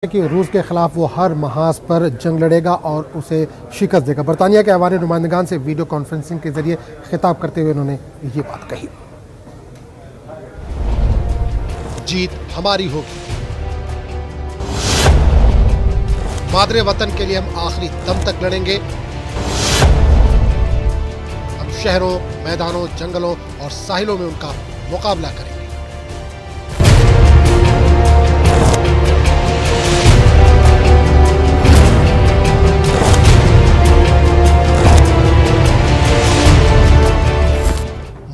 कि रूस के खिलाफ वो हर महाज पर जंग लड़ेगा और उसे शिकस्त देगा। बरतानिया के अवानी नुमाइंदगान से वीडियो कॉन्फ्रेंसिंग के जरिए खिताब करते हुए उन्होंने ये बात कही। जीत हमारी होगी, मादरे वतन के लिए हम आखिरी दम तक लड़ेंगे। हम शहरों, मैदानों, जंगलों और साहिलों में उनका मुकाबला करेंगे।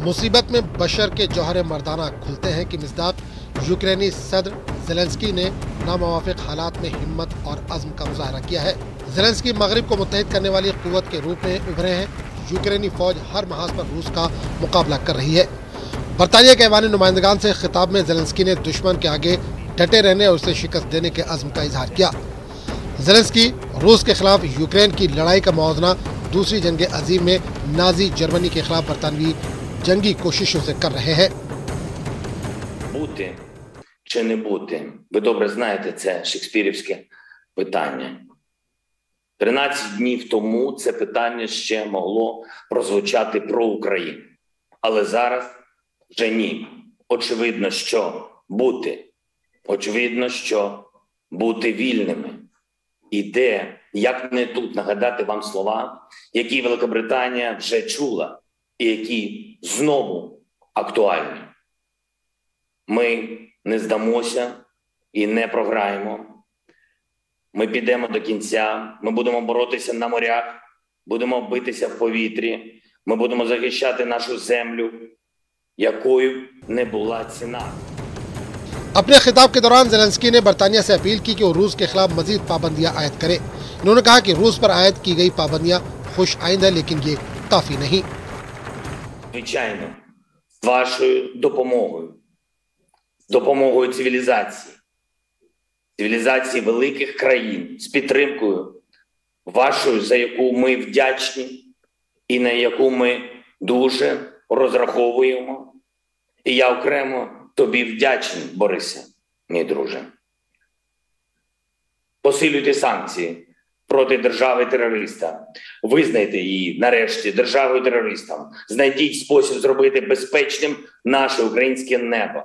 मुसीबत में बशर के जौहर मर्दाना खुलते हैं कि मिस्दाक यूक्रेनी सदर ज़ेलेंस्की ने नामुवाफिक हालात में हिम्मत और अज़्म का मुजाहरा किया है। ज़ेलेंस्की मगरिब को मुत्तहिद करने वाली क़ुव्वत के रूप में उभरे हैं। यूक्रेनी फौज हर महाज पर रूस का मुकाबला कर रही है। बरतानिया के अवानी नुमाइंदगान से खिताब में ज़ेलेंस्की ने दुश्मन के आगे डटे रहने और उसे शिकस्त देने के अज़्म का इजहार किया। ज़ेलेंस्की रूस के खिलाफ यूक्रेन की लड़ाई का मौज़ना दूसरी जंग अज़ीम में नाजी जर्मनी के खिलाफ बरतानवी जंगी कोशिशों से कर रहे हैं। Бути чи не бути? Ви добре знаєте, це шекспірівське питання. 13 днів тому це питання ще могло прозвучати про Україну. Але зараз вже ні. Очевидно, що бути. Очевидно, що бути вільними. І де, як не тут нагадати вам слова, які Великобританія вже чула, і які знову актуальні. Ми не здамося і не програємо. Ми підемо до кінця, ми будемо боротися на морях, будемо битися в повітрі, ми будемо захищати нашу землю, якою не була ціна. अपने खिताब के दौरान ज़ेलेंस्की ने बरतानिया से अपील की कि वो रूस के खिलाफ मजीद पाबंदियां आयद करे। इन्होंने कहा कि रूस पर आयद की गई पाबंदियां खुश आइंद है, लेकिन ये काफी नहीं। Звичайно, з вашою допомогою цивілізації великих країн, з підтримкою вашою, за яку ми вдячні і на яку ми дуже розраховуємо. І я окремо тобі вдячний, Борисе, мій друже. Посилюйте санкції проти держави-терориста. Визнайте її, нарешті, державою-терористом. Знайдіть спосіб зробити безпечним наше українське небо.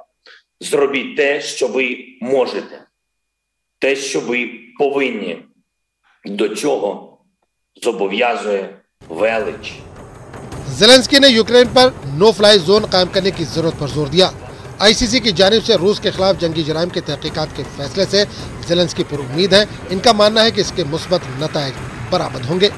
Зробіть те, що ви можете. Те, що ви повинні. До чого зобов'язує велич. ज़ेलेंस्की ने यूक्रेन पर नो फ्लाई जोन कायम करने की जरूरत पर जोर दिया। आईसीसी की जानिब से रूस के खिलाफ जंगी जराइम के तहकीकात के फैसले से ज़ेलेंस्की पर उम्मीद है। इनका मानना है कि इसके मुस्बत नताइज बरामद होंगे।